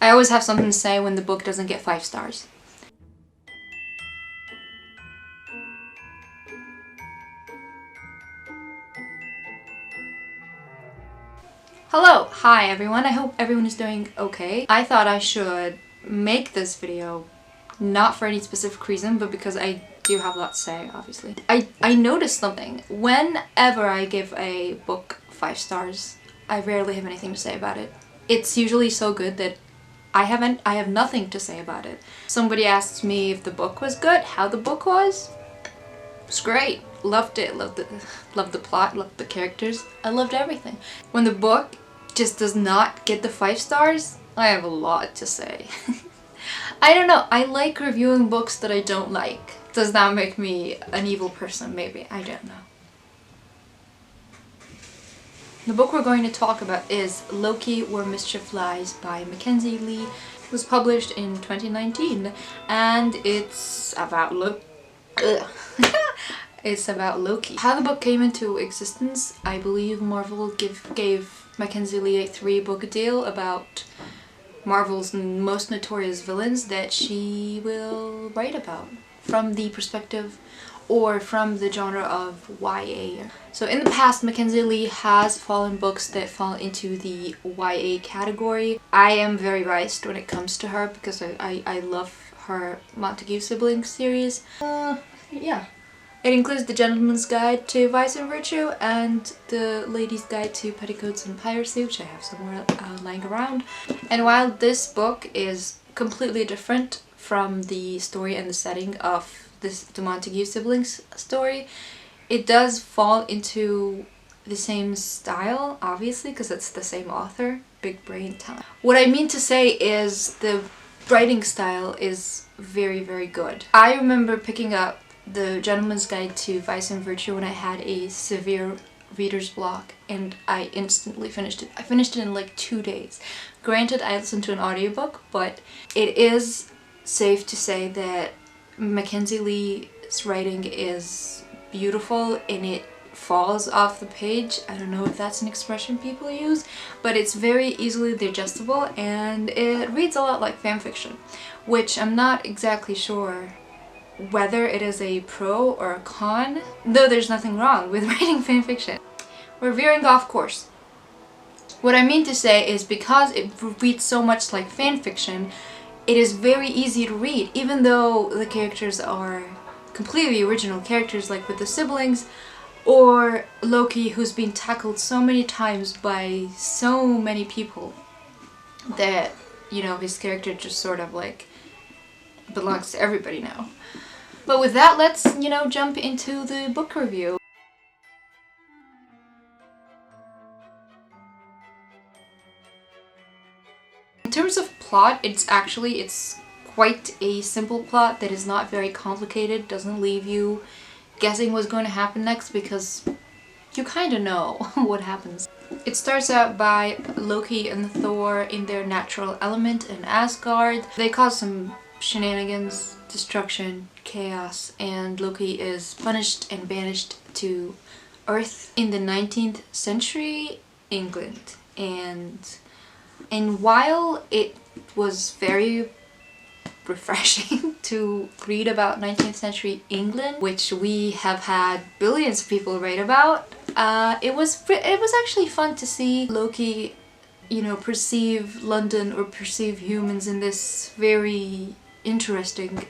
I always have something to say when the book doesn't get 5 stars. Hello! Hi everyone, I hope everyone is doing okay. I thought I should make this video not for any specific reason, but because I do have a lot to say, obviously. I noticed something. Whenever I give a book 5 stars, I rarely have anything to say about it. It's usually so good that I have nothing to say about it. Somebody asks me if the book was good, how the book was. It's great. Loved it. Loved the plot, loved the characters. I loved everything. When the book just does not get the 5 stars, I have a lot to say. I don't know. I like reviewing books that I don't like. Does that make me an evil person? Maybe. I don't know. The book we're going to talk about is Loki, Where Mischief Lies by Mackenzi Lee. It was published in 2019 and it's about It's about Loki. How the book came into existence, I believe Marvel gave Mackenzi Lee a 3-book deal about Marvel's most notorious villains that she will write about from the perspective or from the genre of YA. So in the past, Mackenzi Lee has fallen books that fall into the YA category. I am very biased when it comes to her because I love her Montague Siblings series. Yeah. It includes The Gentleman's Guide to Vice and Virtue and The Lady's Guide to Petticoats and Piracy, which I have somewhere lying around. And while this book is completely different from the story and the setting of the Montague Siblings story, it does fall into the same style, obviously, because it's the same author. Big brain time. What I mean to say is the writing style is very, very good. I remember picking up The Gentleman's Guide to Vice and Virtue when I had a severe reader's block and I instantly finished it. I finished it in like 2 days. Granted, I listened to an audiobook, but it is safe to say that Mackenzi Lee's writing is beautiful and it falls off the page. I don't know if that's an expression people use, but it's very easily digestible and it reads a lot like fanfiction, which I'm not exactly sure whether it is a pro or a con, though there's nothing wrong with writing fanfiction. We're veering off course. What I mean to say is because it reads so much like fanfiction, it is very easy to read, even though the characters are completely original characters, like with the siblings, or Loki, who's been tackled so many times by so many people that, you know, his character just sort of like belongs to everybody now. But with that, let's, you know, jump into the book review. In terms of plot, it's quite a simple plot that is not very complicated, doesn't leave you guessing what's going to happen next because you kind of know what happens. It starts out by Loki and Thor in their natural element in Asgard. They cause some shenanigans, destruction, chaos, and Loki is punished and banished to Earth in the 19th century England. And while it was very refreshing to read about 19th century England, which we have had billions of people write about, it was actually fun to see Loki, you know, perceive London or perceive humans in this very interesting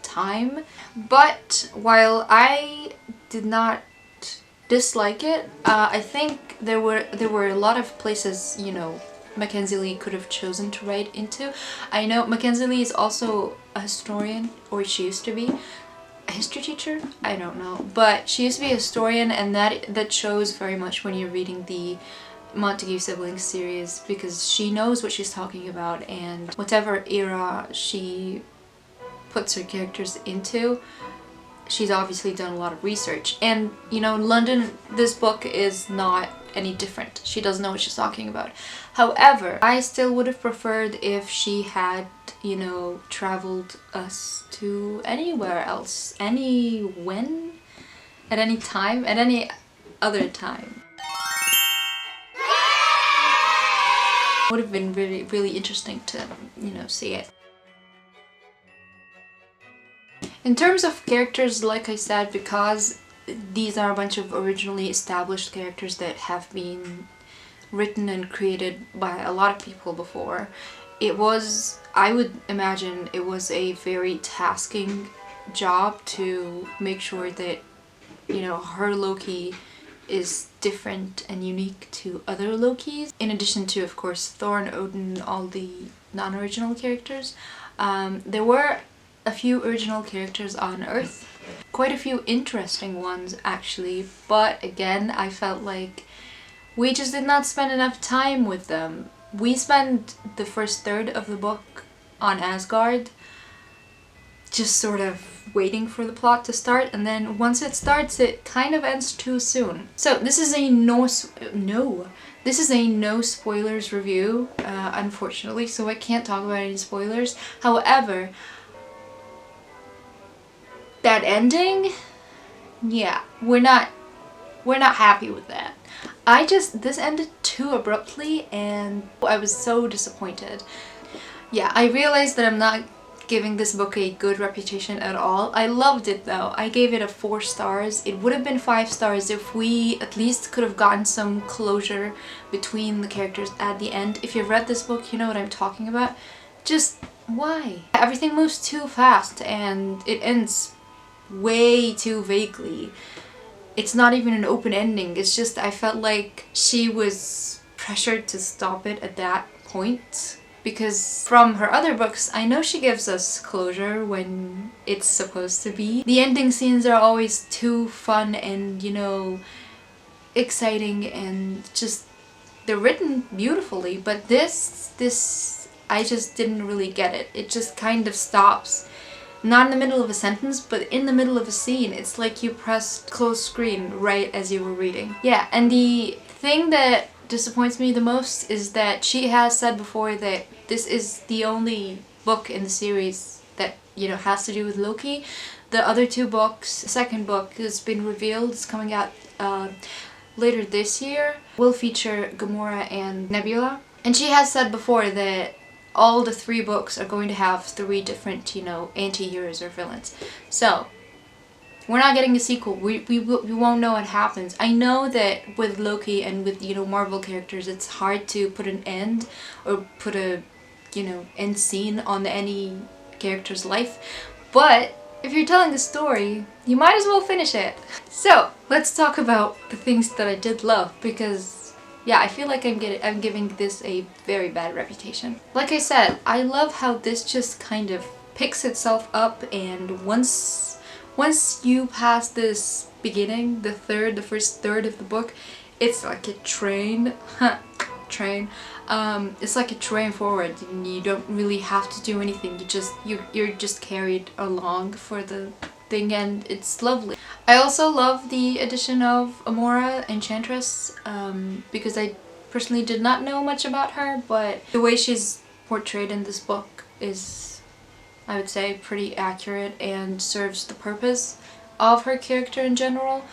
time. But while I did not dislike it, I think there were a lot of places, you know, Mackenzi Lee could have chosen to write into. I know Mackenzi Lee is also a historian, or she used to be a history teacher, I don't know, but she used to be a historian, and that shows very much when you're reading the Montague Siblings series, because she knows what she's talking about, and whatever era she puts her characters into, she's obviously done a lot of research. And, you know, London, this book is not any different. She doesn't know what she's talking about. However, I still would have preferred if she had, you know, traveled us to anywhere else, at any time, at any other time. Would have been really, really interesting to, you know, see it. In terms of characters, like I said, because these are a bunch of originally established characters that have been written and created by a lot of people before, it was, I would imagine, it was a very tasking job to make sure that, you know, her Loki is different and unique to other Lokis. In addition to, of course, Thor and Odin, all the non-original characters. There were a few original characters on Earth. Quite a few interesting ones, actually. But again, I felt like we just did not spend enough time with them. We spent the first third of the book on Asgard, just sort of waiting for the plot to start, and then once it starts, it kind of ends too soon. So this is a no spoilers review, unfortunately, so I can't talk about any spoilers. However, that ending, yeah, we're not happy with that. This ended too abruptly and I was so disappointed. Yeah, I realized that I'm not giving this book a good reputation at all. I loved it though. I gave it a 4 stars. It would have been 5 stars if we at least could have gotten some closure between the characters at the end. If you've read this book, you know what I'm talking about. Just why? Everything moves too fast and it ends way too vaguely. It's not even an open ending. It's just I felt like she was pressured to stop it at that point. Because from her other books, I know she gives us closure when it's supposed to be. The ending scenes are always too fun and, you know, exciting and just, they're written beautifully. But this, I just didn't really get it. It just kind of stops. Not in the middle of a sentence, but in the middle of a scene. It's like you pressed close screen right as you were reading. Yeah, and the thing that disappoints me the most is that she has said before that this is the only book in the series that, you know, has to do with Loki. The other 2 books, the second book has been revealed, it's coming out later this year, will feature Gamora and Nebula. And she has said before that all the 3 books are going to have 3 different, you know, anti-heroes or villains. So we're not getting a sequel. We won't know what happens. I know that with Loki and with, you know, Marvel characters, it's hard to put an end or put a, you know, end scene on any character's life. But if you're telling a story, you might as well finish it. So let's talk about the things that I did love, because yeah, I feel like I'm giving this a very bad reputation. Like I said, I love how this just kind of picks itself up, and once you pass this beginning, the first third of the book, it's like a train. It's like a train forward, and you don't really have to do anything. You're just carried along for the thing, and it's lovely. I also love the addition of Amora, Enchantress, because I personally did not know much about her, but the way she's portrayed in this book is, I would say, pretty accurate and serves the purpose of her character in general.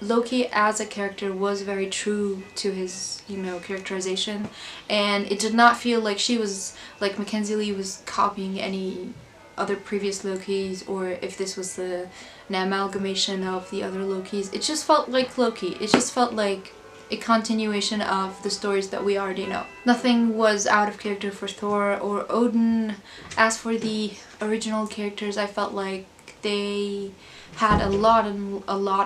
Loki as a character was very true to his, you know, characterization, and it did not feel like she was, like Mackenzi Lee was copying any other previous Lokis, or if this was an amalgamation of the other Lokis. It just felt like Loki. It just felt like a continuation of the stories that we already know. Nothing was out of character for Thor or Odin. As for the original characters, I felt like they had a lot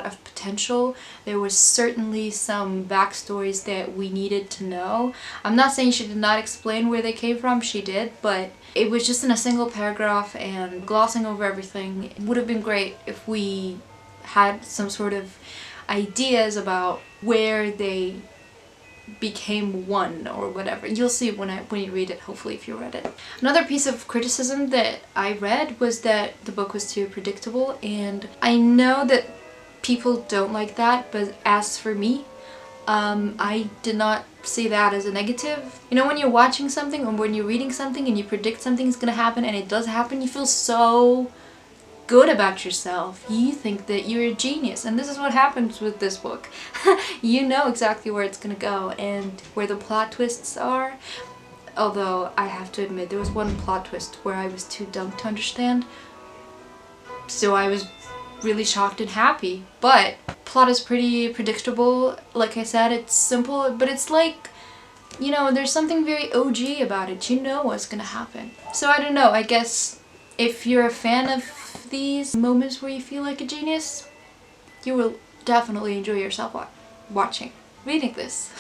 of potential. There was certainly some backstories that we needed to know. I'm not saying she did not explain where they came from, she did, but it was just in a single paragraph and glossing over everything. It would have been great if we had some sort of ideas about where they became one or whatever. You'll see when you read it, hopefully, if you read it. Another piece of criticism that I read was that the book was too predictable, and I know that people don't like that, but as for me, I did not see that as a negative. You know, when you're watching something or when you're reading something and you predict something's gonna happen and it does happen, you feel so good about yourself. You think that you're a genius, and this is what happens with this book. You know exactly where it's gonna go and where the plot twists are, although I have to admit there was one plot twist where I was too dumb to understand, so I was really shocked and happy. But plot is pretty predictable. Like I said, it's simple, but it's like, you know, there's something very OG about it. You know what's gonna happen. So I don't know, I guess if you're a fan of these moments where you feel like a genius, you will definitely enjoy yourself reading this.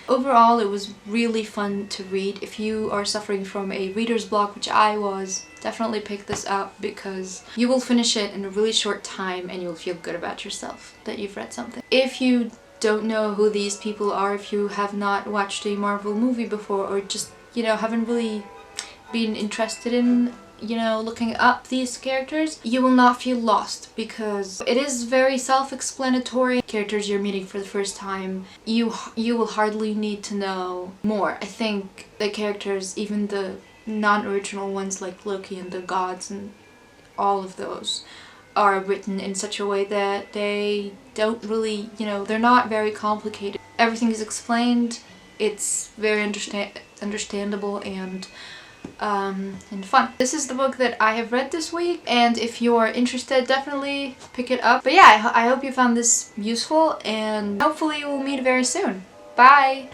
Overall, it was really fun to read. If you are suffering from a reader's block, which I was, definitely pick this up because you will finish it in a really short time and you'll feel good about yourself that you've read something. If you don't know who these people are, if you have not watched a Marvel movie before, or just, you know, haven't really been interested in, you know, looking up these characters, you will not feel lost because it is very self-explanatory. Characters you're meeting for the first time, you will hardly need to know more. I think the characters, even the non-original ones like Loki and the gods and all of those, are written in such a way that they don't really, you know, they're not very complicated. Everything is explained, it's very understandable and fun. This is the book that I have read this week, and if you're interested, definitely pick it up. But yeah, I hope you found this useful, and hopefully we'll meet very soon. Bye!